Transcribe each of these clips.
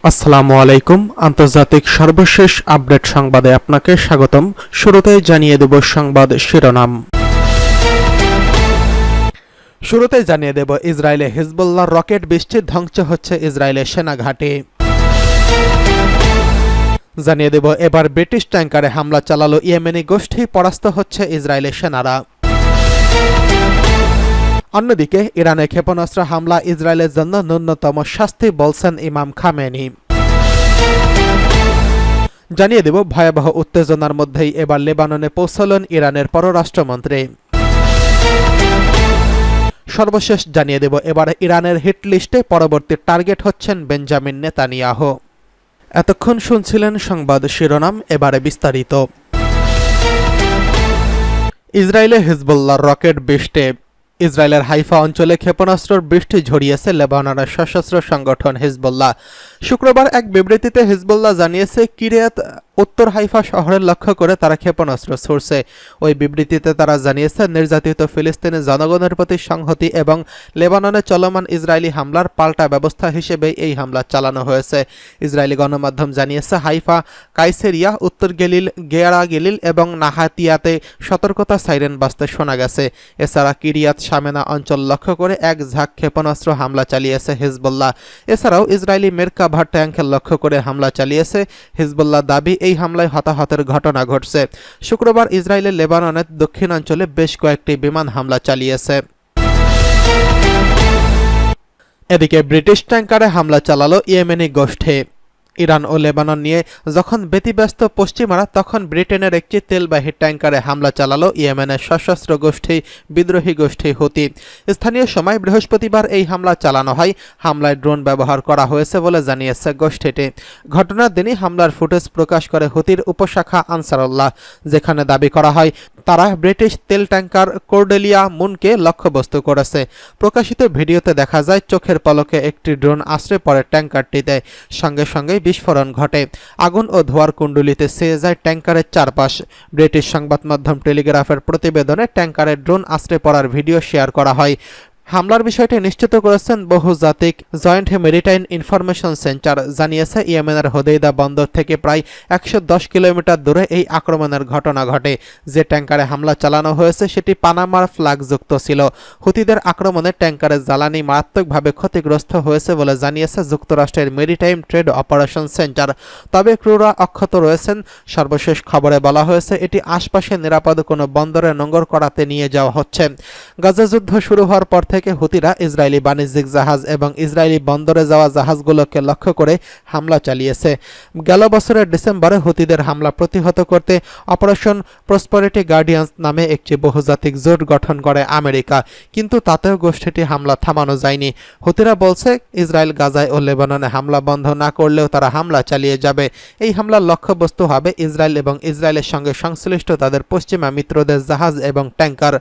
আসসালামু আলাইকুম। আন্তর্জাতিক সর্বশেষ আপডেট সংবাদে আপনাকে স্বাগতম। শুরুতেই জানিয়ে দেব সংবাদ শিরোনাম। শুরুতেই জানিয়ে দেব ইসরায়েলে হিজবুল্লাহর রকেট বৃষ্টি, ধ্বংস হচ্ছে ইসরায়েলের সেনাঘাঁটি। জানিয়ে দেব এবার ব্রিটিশ ট্যাঙ্কারে হামলা চালালো ইয়েমেনি গোষ্ঠী, পরাস্ত হচ্ছে ইসরায়েলের সেনারা। অন্যদিকে ইরানে ক্ষেপণাস্ত্র হামলা ইসরায়েলের জন্য ন্যূনতম শাস্তি, বলছেন ইমাম খামেনি। জানিয়ে দেব ভয়াবহ উত্তেজনার মধ্যেই এবার লেবাননে পৌঁছলেন ইরানের পররাষ্ট্রমন্ত্রী। সর্বশেষ জানিয়ে দেব এবার ইরানের হিট লিস্টে পরবর্তী টার্গেট হচ্ছেন বেঞ্জামিন নেতানিয়াহু। এতক্ষণ শুনছিলেন সংবাদ শিরোনাম, এবারে বিস্তারিত। ইসরায়েলে হিজবুল্লাহর রকেট বৃষ্টি। ইসরায়েলের হাইফা অঞ্চলে ক্ষেপণাস্ত্রের বৃষ্টি ঝরিয়েছে লেবাননের সশস্ত্র সংগঠন হিজবুল্লাহ। শুক্রবার এক বিবৃতিতে হিজবুল্লাহ জানিয়েছে কিরিয়াত উত্তর হাইফা শহরের লক্ষ্য করে তারা ক্ষেপণাস্ত্র ছুড়ছে। ওই বিবৃতিতে তারা জানিয়েছে নির্যাতিত ফিলিস্তিনি জনগণের প্রতি সংহতি এবং লেবাননে চলমান ইসরায়েলি হামলার পাল্টা ব্যবস্থা হিসেবে এই হামলা চালানো হয়েছে। ইসরায়েলি গণমাধ্যম জানিয়েছে হাইফা, কাইসেরিয়া, উত্তর গেলিল, গেয়ারা গেলিল এবং নাহাতিয়াতে সতর্কতা সাইরেন বাজতে শোনা গেছে। এছাড়া কিরিয়াত শামেনা অঞ্চল লক্ষ্য করে এক ঝাঁক ক্ষেপণাস্ত্র হামলা চালিয়েছে হিজবুল্লাহ। এছাড়াও ইসরায়েলি মেরকাভা ট্যাঙ্ক লক্ষ্য করে হামলা চালিয়েছে হিজবুল্লাহ। দাবি এই হামলায় হতাহতের ঘটনা ঘটছে। শুক্রবার ইসরায়েলের লেবাননের দক্ষিণাঞ্চলে বেশ কয়েকটি বিমান হামলা চালিয়েছে। এদিকে ব্রিটিশ ট্যাঙ্কারে হামলা চালালো ইয়েমেনি গোষ্ঠী। ইরান ও লেবানন নিয়ে যখন ব্যতিব্যস্ত পশ্চিমারা, তখন ব্রিটেনের একটি তেলবাহী ট্যাঙ্কারে হামলা চালালো ইয়েমেনের সশস্ত্র গোষ্ঠী বিদ্রোহী গোষ্ঠী হুতি। স্থানীয় সময় বৃহস্পতিবার এই হামলা চালানো হয়। হামলায় ড্রোন ব্যবহার করা হয়েছে বলে জানিয়েছে গোষ্ঠীটি। ঘটনার দিনই হামলার ফুটেজ প্রকাশ করে হুতির উপশাখা আনসারুল্লাহ, যেখানে দাবি করা হয় তারা ব্রিটিশ তেল ট্যাঙ্কার কোর্ডেলিয়া মুনকে লক্ষ্যবস্তু করেছে। প্রকাশিত ভিডিওতে দেখা যায় চোখের পলকে একটি ড্রোন আশ্রয় পড়ে ট্যাঙ্কারটিতে। সঙ্গে সঙ্গে বিস্ফোরণ ঘটে। আগুন ও ধোঁয়ার কুণ্ডলিতে ছেয়ে যায় ট্যাঙ্কারের চারপাশ। ব্রিটিশ সংবাদ মাধ্যম টেলিগ্রাফের প্রতিবেদনে ট্যাঙ্কারের ড্রোন আশ্রয় পড়ার ভিডিও শেয়ার করা হয়। হামলার বিষয়টি নিশ্চিত করেছেন বহুজাতিক জয়েন্ট মেরিটাইম ইনফরমেশন সেন্টার। জানিয়েছে ইয়েমেনের হোদেইদা বন্দর থেকে প্রায় 110 কিলোমিটার দূরে এই আক্রমণের ঘটনা ঘটে। যে ট্যাঙ্কারে হামলা চালানো হয়েছে সেটি পানামার ফ্ল্যাগযুক্ত ছিল। হুতিদের আক্রমণে ট্যাঙ্কারের জ্বালানি মারাত্মকভাবে ক্ষতিগ্রস্ত হয়েছে বলে জানিয়েছে যুক্তরাষ্ট্রের মেরিটাইম ট্রেড অপারেশন সেন্টার। তবে ক্রুরা অক্ষত রয়েছেন। সর্বশেষ খবরে বলা হয়েছে এটি আশপাশে নিরাপদ কোনো বন্দরে নোঙর করাতে নিয়ে যাওয়া হচ্ছে। গাজা যুদ্ধ শুরু হওয়ার পর থেকে হুতিরা ইসরায়েলি বাণিজ্যিক জাহাজ এবং ইসরায়েলি বন্দরে যাওয়া জাহাজগুলোকে লক্ষ্য করে হামলা চালিয়েছে। গেল বছরের ডিসেম্বরে হুতিদের হামলা প্রতিহত করতে অপারেশন প্রসপারিটি গার্ডিয়ান্স নামে একটি বহুজাতিক জোট গঠন করে আমেরিকা, কিন্তু তাতেও গোষ্ঠীটি হামলা থামানো যায়নি। হুতিরা বলছে ইসরায়েল গাজায় ও লেবাননে হামলা বন্ধ না করলেও তারা হামলা চালিয়ে যাবে। এই হামলার লক্ষ্যবস্তু হবে ইসরায়েল এবং ইসরায়েলের সঙ্গে সংশ্লিষ্ট তাদের পশ্চিমা মিত্রদের জাহাজ এবং ট্যাঙ্কার।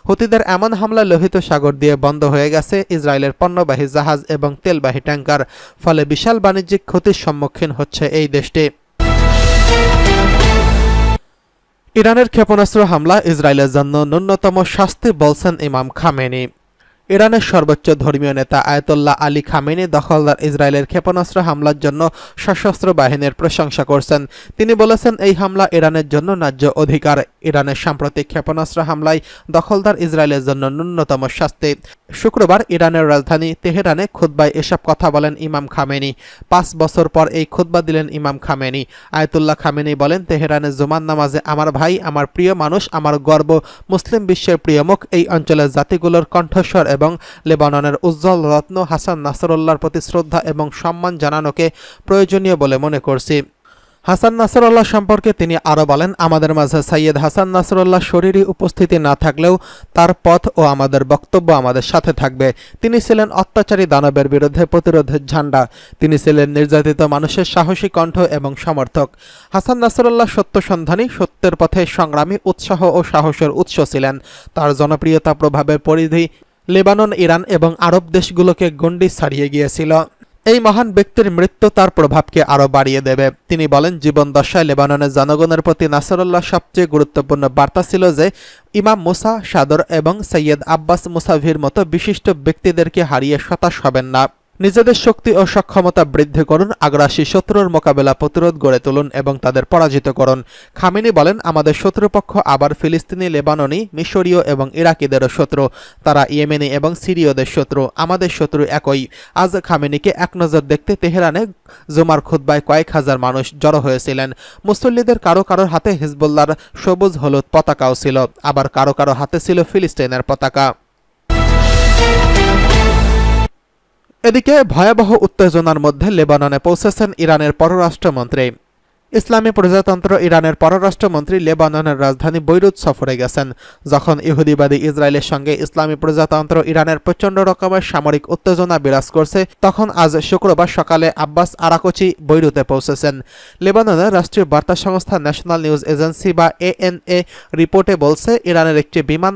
হুতিদের এমন হামলা লোহিত সাগর দিয়ে বন্ধ হয়ে গেছে ইসরায়েলের পণ্যবাহী জাহাজ এবং তেলবাহী ট্যাঙ্কার। ফলে বিশাল বাণিজ্যিক ক্ষতির সম্মুখীন হচ্ছে এই দেশটি। ইরানের ক্ষেপণাস্ত্র হামলা ইসরায়েলের জন্য ন্যূনতম শাস্তি, বলছেন ইমাম খামেনি। ইরানের সর্বোচ্চ ধর্মীয় নেতা আয়াতুল্লাহ আলী খামেনি দখলদার ইসরায়েলের ক্ষেপণাস্ত্র হামলার জন্য সশস্ত্র বাহিনীর প্রশংসা করছেন। তিনি বলেছেন এই হামলা ইরানের জন্য ন্যায্য অধিকার। ইরানের সাম্প্রতিক ক্ষেপণাস্ত্র হামলায় দখলদার ইসরায়েলের জন্য ন্যূনতম শাস্তি। শুক্রবার ইরানের রাজধানী তেহরানে খুতবায় এসব কথা বলেন ইমাম খামেনি। 5 বছর পর এই খুতবা দিলেন ইমাম খামেনি। আয়াতুল্লাহ খামেনি বলেন, তেহরানের জুমার নামাজে আমার ভাই, আমার প্রিয় মানুষ, আমার গর্ব, মুসলিম বিশ্বের প্রিয় মুখ, এই অঞ্চলের জাতিগুলোর কণ্ঠস্বর এবং লেবাননের উজ্জ্বল রত্ন হাসান নাসরুল্লাহর প্রতি শ্রদ্ধা এবং সম্মান জানানোকে প্রয়োজনীয় বলে মনে করছি। হাসান নাসরুল্লাহ সম্পর্কে তিনি আরও বলেন, আমাদের মাঝে সৈয়দ হাসান নাসরুল্লাহ শরীরী উপস্থিতি না থাকলেও তার পথ ও আমাদের বক্তব্য আমাদের সাথে থাকবে। তিনি ছিলেন অত্যাচারী দানবের বিরুদ্ধে প্রতিরোধের ঝান্ডা। তিনি ছিলেন নির্যাতিত মানুষের সাহসী কণ্ঠ এবং সমর্থক। হাসান নাসরুল্লাহ সত্যসন্ধানী, সত্যের পথে সংগ্রামী, উৎসাহ ও সাহসের উৎস ছিলেন। তার জনপ্রিয়তা প্রভাবের পরিধি লেবানন, ইরান এবং আরব দেশগুলোকে গণ্ডি ছাড়িয়ে গিয়েছিল। এই মহান ব্যক্তির মৃত্যু তার প্রভাবকে আরও বাড়িয়ে দেবে। তিনি বলেন, জীবনদশায় লেবাননের জনগণের প্রতি নাসরুল্লাহ সবচেয়ে গুরুত্বপূর্ণ বার্তা ছিল যে ইমাম মুসা সাদর এবং সৈয়দ আব্বাস মুসাভির মতো বিশিষ্ট ব্যক্তিদেরকে হারিয়ে হতাশ হবেন না। নিজেদের শক্তি ও সক্ষমতা বৃদ্ধি করুন, আগ্রাসী শত্রুর মোকাবেলা প্রতিরোধ গড়ে তুলুন এবং তাদের পরাজিত করুন। খামেনি বলেন, আমাদের শত্রুপক্ষ আবার ফিলিস্তিনি, লেবাননি, মিশরীয় এবং ইরাকিদেরও শত্রু। তারা ইয়েমেনি এবং সিরীয়দের শত্রু। আমাদের শত্রু একই। আজ খামেনিকে এক নজর দেখতে তেহরানে জুমার খুতবায় কয়েক হাজার মানুষ জড়ো হয়েছিলেন। মুসল্লিদের কারো কারোর হাতে হিজবুল্লাহর সবুজ হলুদ পতাকাও ছিল, আবার কারো কারো হাতে ছিল ফিলিস্তিনের পতাকা। এদিকে ভয়াবহ উত্তেজনার মধ্যে লেবাননে পৌঁছেছেন ইরানের পররাষ্ট্রমন্ত্রী। ইসলামী প্রজাতন্ত্র ইরানের পররাষ্ট্রমন্ত্রী লেবাননের রাজধানী বৈরুত সফরে গেছেন। যখন ইহুদিবাদী ইসরায়েলের সঙ্গে ইসলামী প্রজাতন্ত্র ইরানের প্রচণ্ড রকমের সামরিক উত্তেজনা বিরাজ করছে, তখন আজ শুক্রবার সকালে আব্বাস আরাকচি বৈরুতে পৌঁছেছেন। লেবাননের রাষ্ট্রীয় বার্তা সংস্থা ন্যাশনাল নিউজ এজেন্সি বা ANA রিপোর্টে বলছে, ইরানের একটি বিমান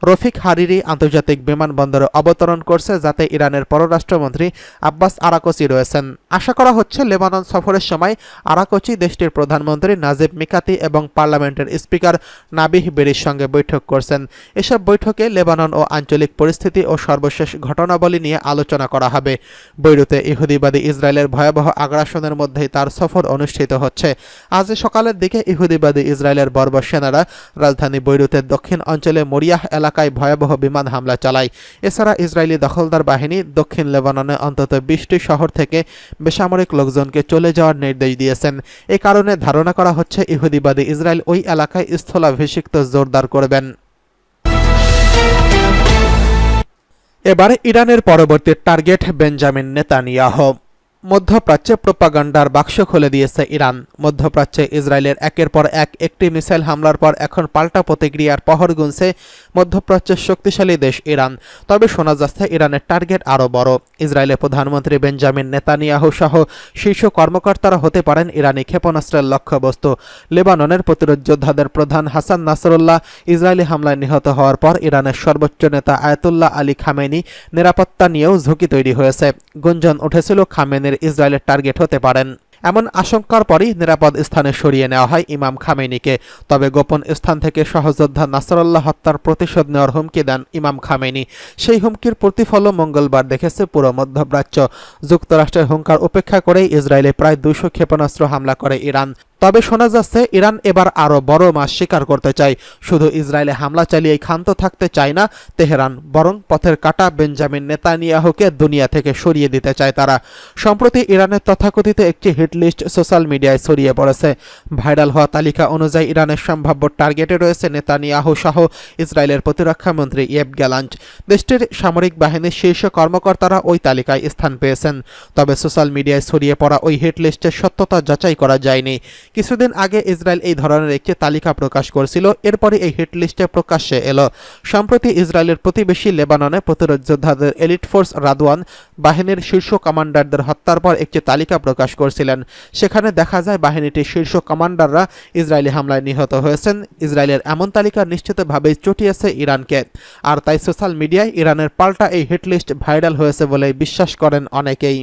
রফিক হারিরি আন্তর্জাতিক বিমানবন্দরে অবতরণ করছে, যাতে ইরানের পররাষ্ট্রমন্ত্রী আব্বাস আরাকচি রয়েছেন। আশা করা হচ্ছে লেবানন সফরের সময় আরাকচি দেশটির প্রধানমন্ত্রী নাজিব মিকাতি এবং পার্লামেন্টের স্পিকার নাবিহ বেরির সঙ্গে বৈঠক করছেন। এসব বৈঠকে লেবানন ও আঞ্চলিক পরিস্থিতি ও সর্বশেষ ঘটনাবলী নিয়ে আলোচনা করা হবে। বৈরুতে ইহুদিবাদী ইসরায়েলের ভয়াবহ আগ্রাসনের মধ্যেই তার সফর অনুষ্ঠিত হচ্ছে। আজ সকালের দিকে ইহুদিবাদী ইসরায়েলের বর্বর সেনারা রাজধানী বৈরুতের দক্ষিণ অঞ্চলে মরিয়াহ এলাকায় ভয়াবহ বিমান হামলা চালায়। এছাড়া ইসরায়েলি দখলদার বাহিনী দক্ষিণ লেবাননে অন্তত 20টি শহর থেকে বেসামরিক লোকজনকে চলে যাওয়ার নির্দেশ দিয়েছেন। এ কারণে ধারণা করা হচ্ছে ইহুদিবাদী ইসরায়েল ওই এলাকায় স্থলাভিষিক্ত জোরদার করবেন। এবার ইরানের পরবর্তী টার্গেট বেঞ্জামিন নেতানিয়াহু। মধ্যপ্রাচ্যে প্রোপাগান্ডার বাক্স খুলে দিয়েছে ইরান। মধ্যপ্রাচ্যে ইসরায়েলের একের পর একটি মিসাইল হামলার পর এখন পাল্টা প্রতিক্রিয়ার পহর গুনছে মধ্যপ্রাচ্যের শক্তিশালী দেশ ইরান। তবে শোনা যাচ্ছে ইরানের টার্গেট আরও বড়। ইসরায়েলের প্রধানমন্ত্রী বেঞ্জামিন নেতানিয়াহু সহ শীর্ষ কর্মকর্তারা হতে পারেন ইরানি ক্ষেপণাস্ত্রের লক্ষ্যবস্তু। লেবাননের প্রতিরোধ যোদ্ধাদের প্রধান হাসান নাসরুল্লাহ ইসরায়েলি হামলায় নিহত হওয়ার পর ইরানের সর্বোচ্চ নেতা আয়াতুল্লাহ আলী খামেনি নিরাপত্তা নিয়েও ঝুঁকি তৈরি হয়েছে। গুঞ্জন উঠেছিল খামেনির ইসরায়েলের টার্গেট হতে পারেন। এমন আশঙ্কার পরই নিরাপদ স্থানে সরিয়ে নেওয়া হয় ইমাম খামেনিকে। তবে গোপন স্থান থেকে সহযোদ্ধা নাসরুল্লাহ হত্যার প্রতিশোধ নেওয়ার হুমকি দেন ইমাম খামেনি। সেই হুমকির প্রতিফলও মঙ্গলবার দেখেছে পুরো মধ্যপ্রাচ্য। যুক্তরাষ্ট্রের হুঙ্কার উপেক্ষা করেই ইসরায়েলে প্রায় 200 ক্ষেপণাস্ত্র হামলা করে ইরান। তবে শোনা যাচ্ছে ইরান এবার আরও বড় মাছ শিকার করতে চায়। শুধু ইসরায়েলে হামলা চালিয়েই ক্ষান্ত থাকতে চায় না তেহরান, বরং পথের কাঁটা বেঞ্জামিন নেতানিয়াহুকে দুনিয়া থেকে সরিয়ে দিতে চায় তারা। সম্প্রতি ইরানের তথাকথিত একটি হিট লিস্ট সোশ্যাল মিডিয়ায় ছড়িয়ে পড়েছে। ভাইরাল হওয়া তালিকা অনুযায়ী ইরানের সম্ভাব্য টার্গেটে রয়েছে নেতানিয়াহু সহ ইসরায়েলের প্রতিরক্ষা মন্ত্রী ইয়েভ গ্যালান্ট। দেশটির সামরিক বাহিনীর শীর্ষ কর্মকর্তারা ওই তালিকায় স্থান পেয়েছেন। তবে সোশ্যাল মিডিয়ায় ছড়িয়ে পড়া ওই হিট লিস্টের সত্যতা যাচাই করা যায়নি। কিছুদিন আগে ইসরায়েল এই ধরনের একটি তালিকা প্রকাশ করেছিল, এরপরে এই হিট লিস্টে প্রকাশ্যে এলো। সম্প্রতি ইসরায়েলের প্রতিবেশী লেবাননে প্রতিরোধ যোদ্ধাদের এলিট ফোর্স রাদওয়ান বাহিনীর শীর্ষ কমান্ডারদের হত্যার পর একটি তালিকা প্রকাশ করেছিলেন। সেখানে দেখা যায় বাহিনীটির শীর্ষ কমান্ডাররা ইসরায়েলি হামলায় নিহত হয়েছেন। ইসরায়েলের এমন তালিকা নিশ্চিতভাবেই চটিয়েছে ইরানকে। আর তাই সোশ্যাল মিডিয়ায় ইরানের পাল্টা এই হিট লিস্ট ভাইরাল হয়েছে বলে বিশ্বাস করেন অনেকেই।